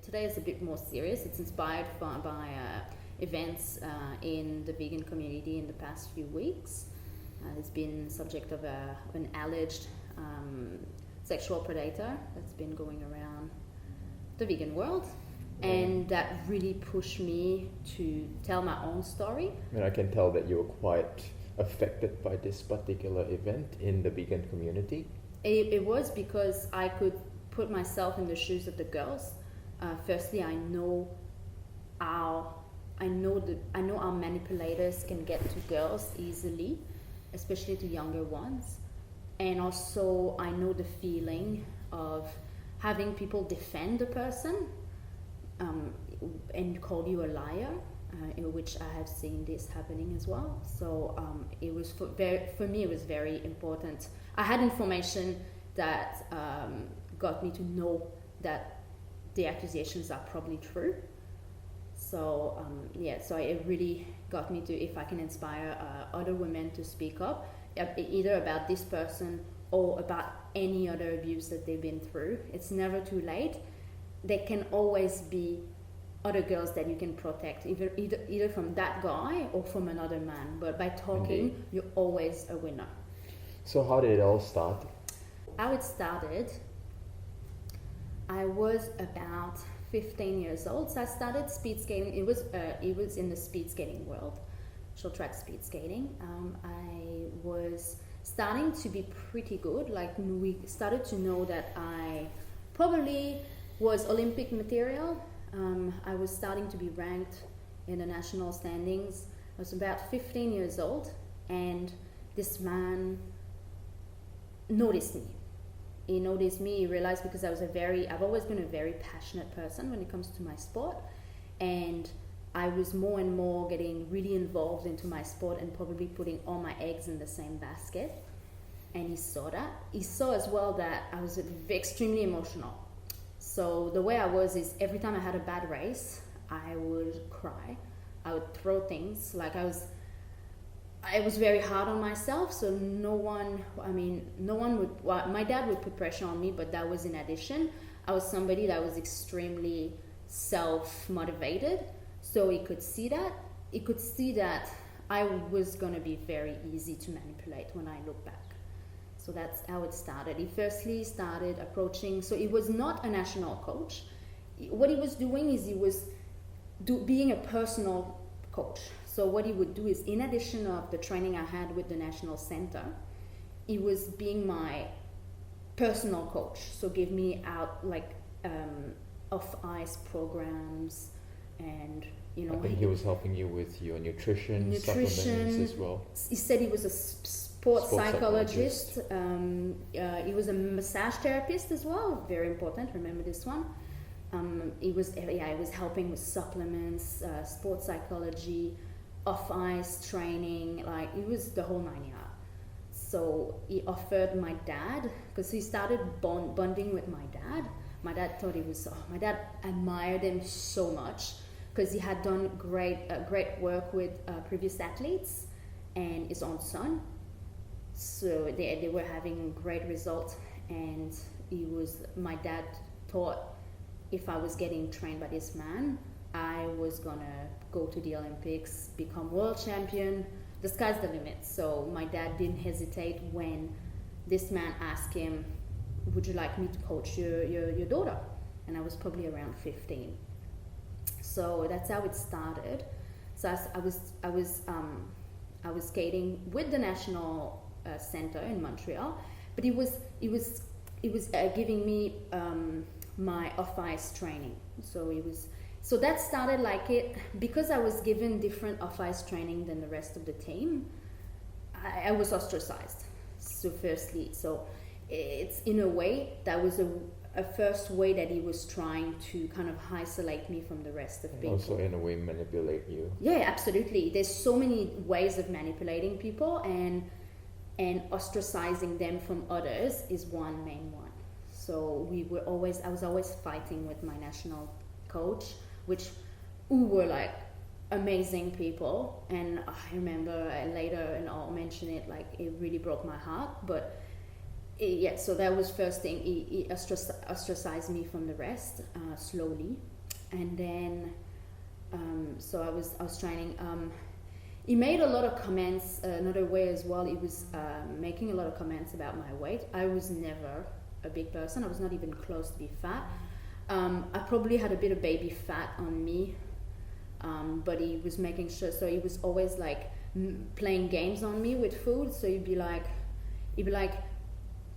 Today is a bit more serious. It's inspired by events in the vegan community in the past few weeks. It's been subject of an alleged sexual predator that's been going around the vegan world. And that really pushed me to tell my own story. And I can tell that you were quite affected by this particular event in the vegan community. It was because I could put myself in the shoes of the girls. Firstly, I know how manipulators can get to girls easily, especially to younger ones. And also, I know the feeling of having people defend a person and call you a liar, in which I have seen this happening as well. So it was for me, it was very important. I had information that got me to know that the accusations are probably true. So so it really got me to, if I can inspire other women to speak up, either about this person or about any other abuse that they've been through. It's never too late. There can always be other girls that you can protect, either from that guy or from another man. But by talking, Indeed. you're always a winner. So how did it all start? How it started, I was about 15 years old. So I started speed skating. It was in the speed skating world, short track speed skating. I was starting to be pretty good. Like, we started to know that I probably was Olympic material. I was starting to be ranked in the national standings. I was about 15 years old, and this man noticed me. He noticed me, he realized, because I've always been a very passionate person when it comes to my sport, and I was more and more getting really involved into my sport and probably putting all my eggs in the same basket. And he saw that. He saw as well that I was extremely emotional. So the way I was is, every time I had a bad race, I would cry. I would throw things. Like, I was very hard on myself, so no one would, my dad would put pressure on me, but that was in addition. I was somebody that was extremely self-motivated, so he could see that I was going to be very easy to manipulate when I look back. So that's how it started. He firstly started approaching, so he was not a national coach. What he was doing is he was being a personal coach. So what he would do is, in addition of the training I had with the National Center, he was being my personal coach. So give me out off-ice programs, and I think he was helping you with your nutrition supplements as well. He said he was a sports psychologist. He was a massage therapist as well. Very important. Remember this one. He was helping with supplements, sports psychology, off-ice training, like, it was the whole 9 yards. So he offered my dad, because he started bonding with my dad. My dad thought my dad admired him so much, because he had done great work with previous athletes and his own son. So they were having great results, and my dad thought, if I was getting trained by this man, I was gonna go to the Olympics, become world champion. The sky's the limit. So my dad didn't hesitate when this man asked him, would you like me to coach your daughter? And I was probably around 15. So that's how it started. So I was skating with the National Center in Montreal, but he was giving me my off-ice training. So that started like it, because I was given different off-ice training than the rest of the team. I was ostracized. So firstly, it's, in a way, that was a first way that he was trying to kind of isolate me from the rest of people. Also, in a way, manipulate you. Yeah, absolutely. There's so many ways of manipulating people, and ostracizing them from others is one main one. So I was always fighting with my national coach, who were like amazing people. And I remember later, and I'll mention it, like, it really broke my heart, but Yeah, so that was first thing. He ostracized me from the rest slowly, and then so I was training. He made a lot of comments another way as well. He was making a lot of comments about my weight. I was never a big person. I was not even close to be fat. I probably had a bit of baby fat on me, but he was making sure. So he was always like playing games on me with food. So he'd be like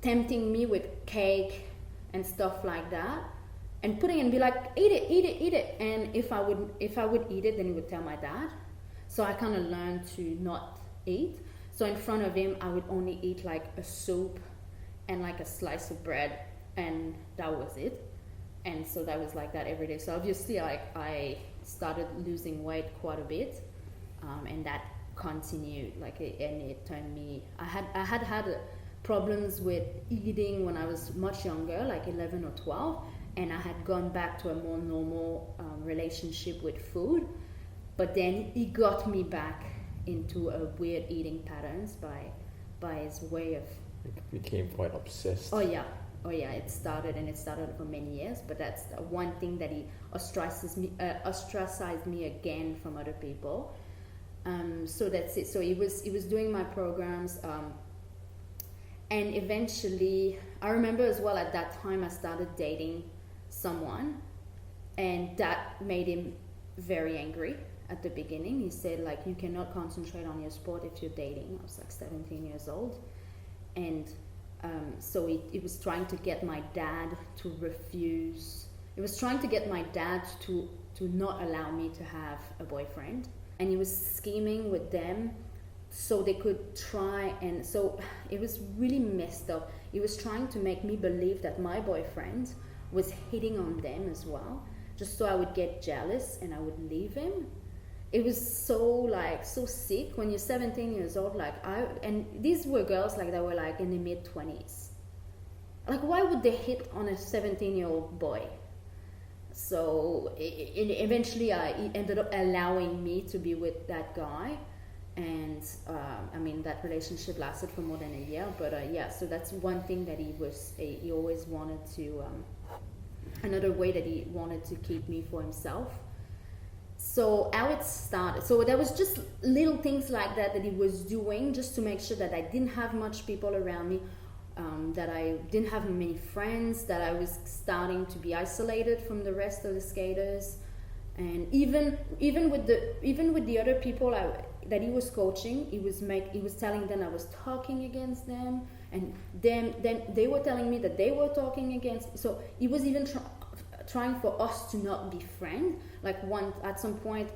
tempting me with cake and stuff like that, and putting and be like, eat it. And if I would eat it, then he would tell my dad. So I kind of learned to not eat. So in front of him, I would only eat like a soup and like a slice of bread, and that was it. And so that was like that every day. So obviously, like I started losing weight quite a bit, and that continued. And it turned me. I had problems with eating when I was much younger, like 11 or 12, and I had gone back to a more normal relationship with food. But then he got me back into a weird eating patterns by his way of. It became quite obsessed. Oh yeah, it started for many years. But that's the one thing that he ostracized me again from other people. So that's it. So he was doing my programs, and eventually I remember as well at that time I started dating someone, and that made him very angry. At the beginning, he said like, you cannot concentrate on your sport if you're dating. I was like 17 years old, and so he was trying to get my dad to refuse. He was trying to get my dad to not allow me to have a boyfriend, and he was scheming with them so they could try. And so it was really messed up. He was trying to make me believe that my boyfriend was hitting on them as well, just so I would get jealous and I would leave him. It was so sick when you're 17 years old. And these were girls like that were like in the mid-20s. Like, why would they hit on a 17-year-old boy? So eventually he ended up allowing me to be with that guy. And that relationship lasted for more than a year. But so that's one thing that he always wanted to, another way that he wanted to keep me for himself. So how it started, so there was just little things like that he was doing just to make sure that I didn't have much people around me, that I didn't have many friends, that I was starting to be isolated from the rest of the skaters. And even with the other people that he was coaching, he was telling them I was talking against them, and then they were telling me that they were talking against. So he was even trying for us to not be friends. Like at some point,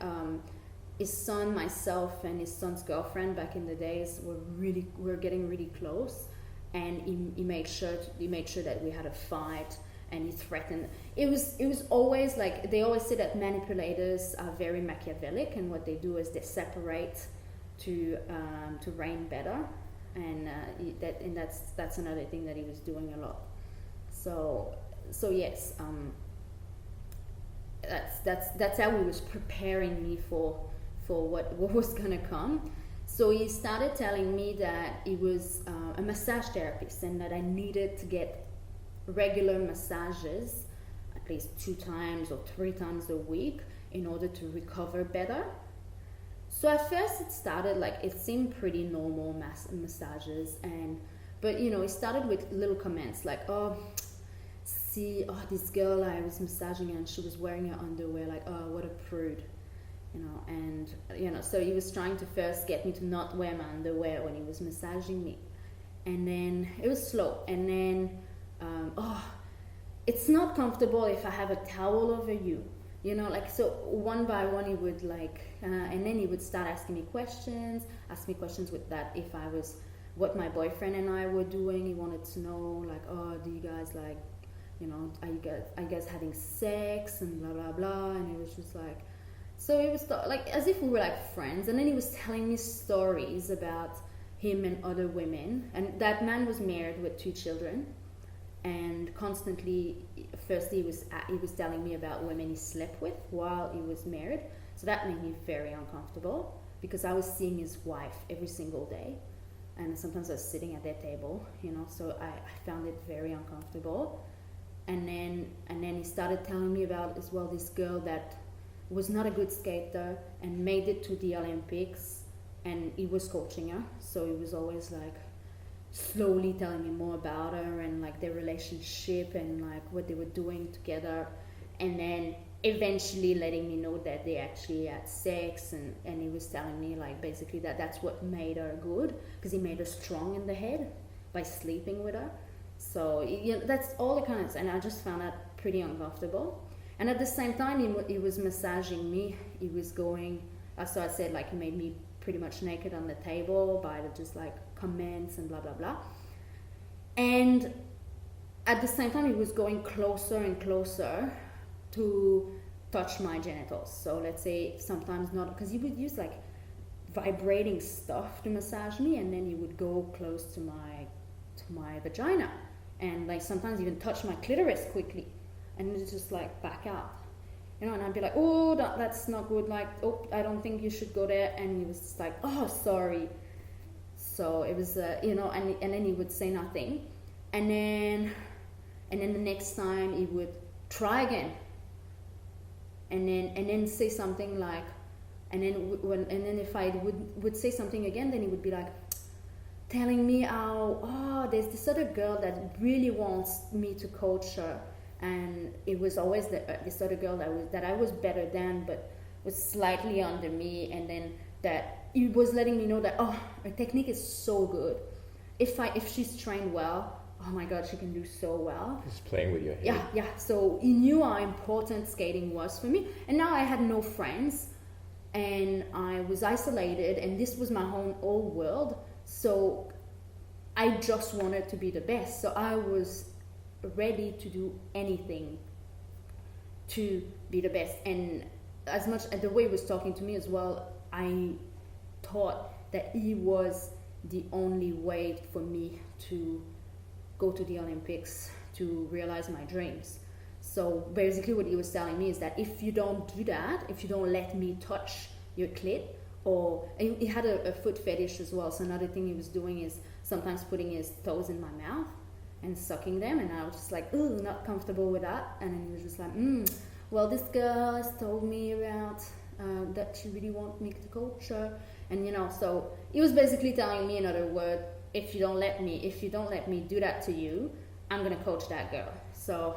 his son, myself, and his son's girlfriend back in the days were getting really close, and he made sure that we had a fight, and he threatened. It was always like, they always say that manipulators are very Machiavellic, and what they do is they separate to reign better, and that's another thing that he was doing a lot. So yes. That's how he was preparing me for what was gonna come. So he started telling me that he was a massage therapist, and that I needed to get regular massages at least 2 times or 3 times a week in order to recover better. So at first it seemed pretty normal massages, but it started with little comments like, this girl I was massaging and she was wearing her underwear, like, oh, what a prude, and so he was trying to first get me to not wear my underwear when he was massaging me, and then it was slow, and then it's not comfortable if I have a towel over you, so one by one he would and then he would start ask me questions with that, if I was, what my boyfriend and I were doing. He wanted to know, like, oh, do you guys like, are you guys having sex and blah blah blah, and it was just like, so it was like as if we were like friends. And then he was telling me stories about him and other women, and that man was married with 2 children, and constantly, firstly he was telling me about women he slept with while he was married. So that made me very uncomfortable, because I was seeing his wife every single day, and sometimes I was sitting at their table, so I found it very uncomfortable. And then he started telling me about as well this girl that was not a good skater and made it to the Olympics, and he was coaching her, so he was always like slowly telling me more about her and like their relationship and like what they were doing together, and then eventually letting me know that they actually had sex, and he was telling me like basically that's what made her good, because he made her strong in the head by sleeping with her. So that's all the kind of, and I just found that pretty uncomfortable. And at the same time he was massaging me. He was going, so I said like he made me pretty much naked on the table by just like comments and blah blah blah. And at the same time he was going closer and closer to touch my genitals. So let's say sometimes not, because he would use like vibrating stuff to massage me, and then he would go close to my vagina, and like sometimes even touch my clitoris quickly, and it's just like back out, and I'd be like, oh, that's not good, like, oh, I don't think you should go there, and he was just like, oh, sorry. So it was and then he would say nothing, and then the next time he would try again, and then say something like, and then if I would say something again, then he would be like telling me how, oh, there's this other girl that really wants me to coach her, and it was always this other girl that I was better than, but was slightly under me, and then that he was letting me know that, oh, her technique is so good. If she's trained well, oh my god, she can do so well. Just playing with your head. Yeah. So he knew how important skating was for me, and now I had no friends, and I was isolated, and this was my whole world. So I just wanted to be the best. So I was ready to do anything to be the best. And as much as the way he was talking to me as well, I thought that he was the only way for me to go to the Olympics, to realize my dreams. So basically what he was telling me is that if you don't do that, if you don't let me touch your clit, or he had a foot fetish as well, so another thing he was doing is sometimes putting his toes in my mouth and sucking them, and I was just like, ooh, not comfortable with that. And then he was just like, well, this girl has told me about that she really wants me to coach her, and so he was basically telling me, in other words, if you don't let me do that to you, I'm gonna coach that girl. So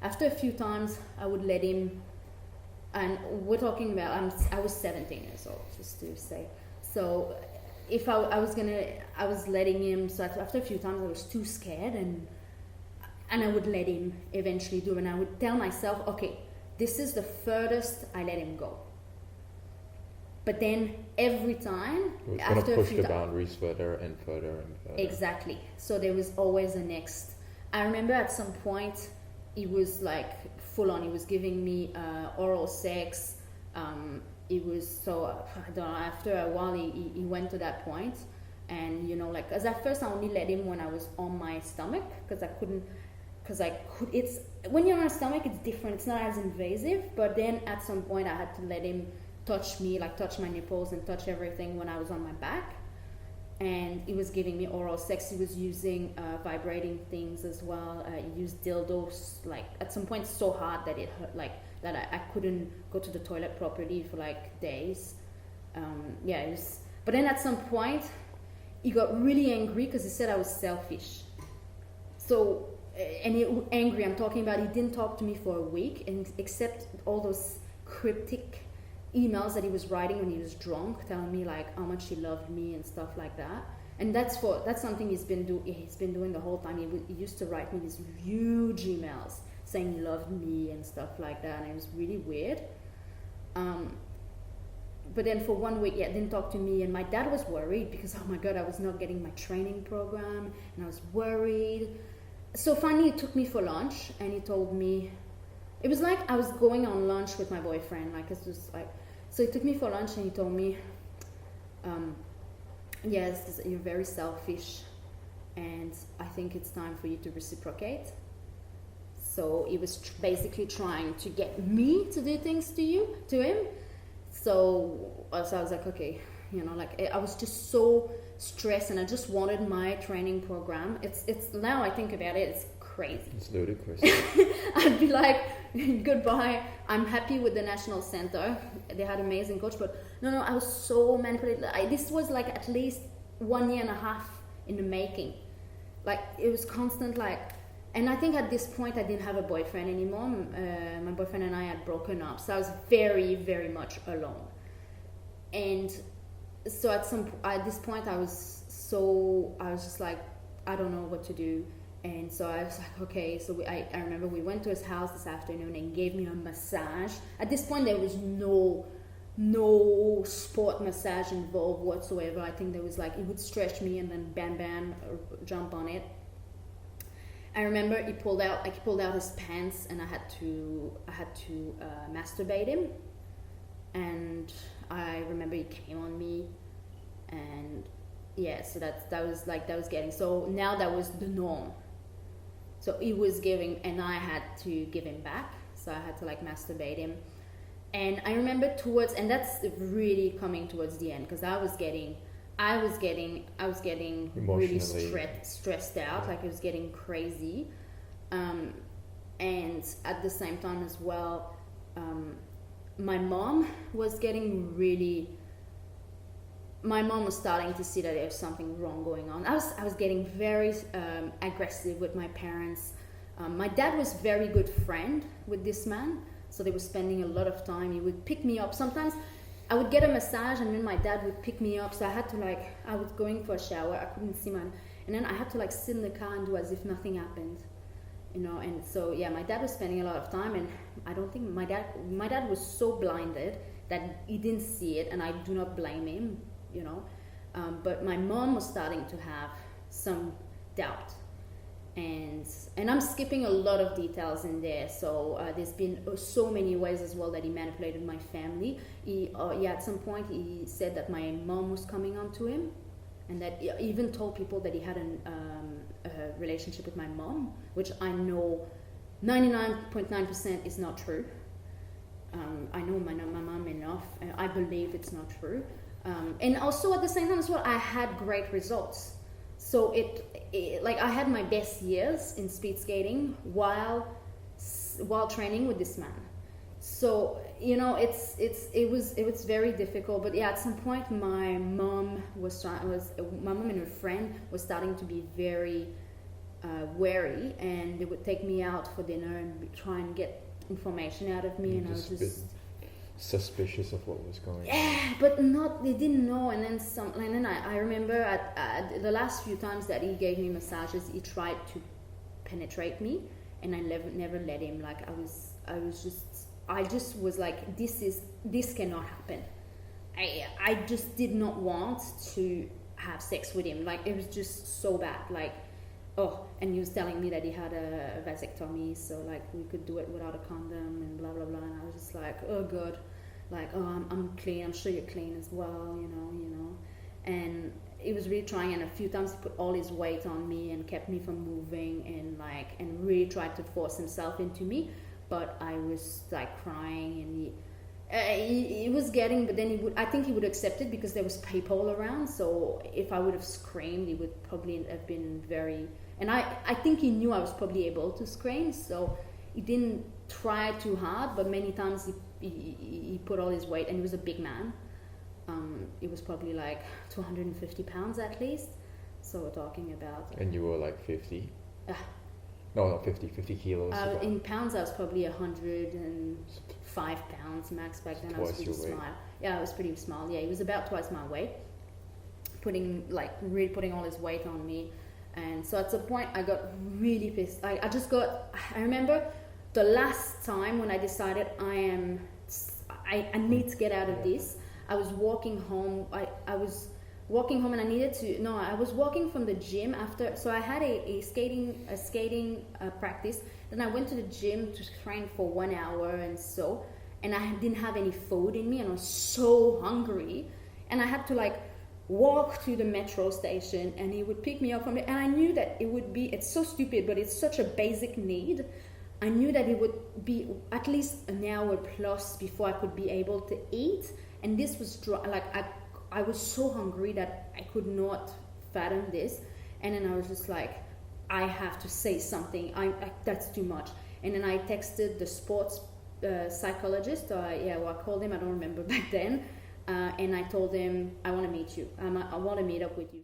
after a few times I would let him, and we're talking about, I was 17 years old, just to say. So if I was letting him, so after a few times I was too scared, and I would let him eventually do it, and I would tell myself, okay, this is the furthest I let him go. But then every time, We're going to push the boundaries further and further and further. Exactly. So there was always a next. I remember at some point, he was like full on. He was giving me oral sex. It was so, I don't know, after a while he went to that point. And like, as at first I only let him when I was on my stomach, because it's, when you're on your stomach, it's different. It's not as invasive. But then at some point I had to let him touch me, like touch my nipples and touch everything when I was on my back. And he was giving me oral sex. He was using vibrating things as well. He used dildos, like at some point so hard that it hurt, like that I couldn't go to the toilet properly for like days. It was, but then at some point he got really angry because he said I was selfish. So, and angry, I'm talking about, he didn't talk to me for a week, and except all those cryptic emails that he was writing when he was drunk, telling me like how much he loved me and stuff like that. And that's something he's been doing the whole time. He used to write me these huge emails saying he loved me and stuff like that, and it was really weird. But then for 1 week, didn't talk to me, and my dad was worried because, oh my god, I was not getting my training program, and I was worried. So finally he took me for lunch, and he told me, it was like I was going on lunch with my boyfriend, like it's just like, so he took me for lunch and he told me, yes, you're very selfish, and I think it's time for you to reciprocate. So he was basically trying to get me to do things to him. So I was like, okay, like I was just so stressed, and I just wanted my training program. It's now I think about it, it's crazy. It's ludicrous. I'd be like, goodbye. I'm happy with the national center. They had amazing coach, but no, I was so manipulated. This was like at least 1 year and a half in the making. Like it was constant, like, and I think at this point I didn't have a boyfriend anymore. My boyfriend and I had broken up, so I was very, very much alone. And so at this point I was just like, I don't know what to do. And so I was like, okay. So I remember we went to his house this afternoon and gave me a massage. At this point, there was no sport massage involved whatsoever. I think there was like, he would stretch me and then bam, jump on it. I remember he pulled out his pants, and I had to masturbate him. And I remember he came on me, and yeah, so that was getting, so now that was the norm. So he was giving, and I had to give him back. So I had to like masturbate him. And I remember and that's really coming towards the end, because I was getting really stressed out, like it was getting crazy. And at the same time as well, my mom was starting to see that there was something wrong going on. I was getting very aggressive with my parents. My dad was very good friend with this man, so they were spending a lot of time. He would pick me up. Sometimes I would get a massage, and then my dad would pick me up. So I had to I was going for a shower. I couldn't see and then I had to sit in the car and do as if nothing happened, And so yeah, my dad was spending a lot of time, and I don't think my dad was so blinded that he didn't see it, and I do not blame him. But my mom was starting to have some doubt, and I'm skipping a lot of details in there. So there's been so many ways as well that he manipulated my family. He at some point he said that my mom was coming on to him, and that he even told people that he had a relationship with my mom, which I know 99.9% is not true. I know my mom enough, and I believe it's not true. And also at the same time as well, I had great results. So it like I had my best years in speed skating while training with this man. So it was very difficult. But yeah, at some point my mom and her friend was starting to be very wary, and they would take me out for dinner and try and get information out of me, and I was just suspicious of what was going on. Yeah, but they didn't know. And then I remember at the last few times that he gave me massages, he tried to penetrate me, and I never let him. Like I just was like, this cannot happen. I just did not want to have sex with him. Like it was just so bad. Like, and he was telling me that he had a vasectomy, so like we could do it without a condom and blah blah blah. And I was just like, oh god, like I'm clean. I'm sure you're clean as well, you know. And he was really trying, and a few times he put all his weight on me and kept me from moving, and really tried to force himself into me. But I was like crying, and he was getting, but then I think he would accept it because there was people around. So if I would have screamed, he would probably have been very. And I think he knew I was probably able to scream, so he didn't try too hard, but many times he put all his weight, and he was a big man. He was probably like 250 pounds at least, so we're talking about... And you were like 50? No, not 50 kilos. In pounds, I was probably 105 pounds max back then. I was pretty small. Yeah, I was pretty small. Yeah, he was about twice my weight, really putting all his weight on me. And so at some point I got really pissed. I remember the last time when I decided I need to get out of this. I was walking home. I was walking home, and I was walking from the gym after. So I had a skating practice. Then I went to the gym to train for 1 hour, and I didn't have any food in me, and I was so hungry, and I had to walk to the metro station, and he would pick me up from it. And I knew that it's so stupid, but it's such a basic need. I knew that it would be at least an hour plus before I could be able to eat. And this was I was so hungry that I could not fathom this. And then I was just like, I have to say something. That's too much. And then I texted the sports psychologist. I called him. I don't remember back then. And I told him, I want to meet you. I want to meet up with you.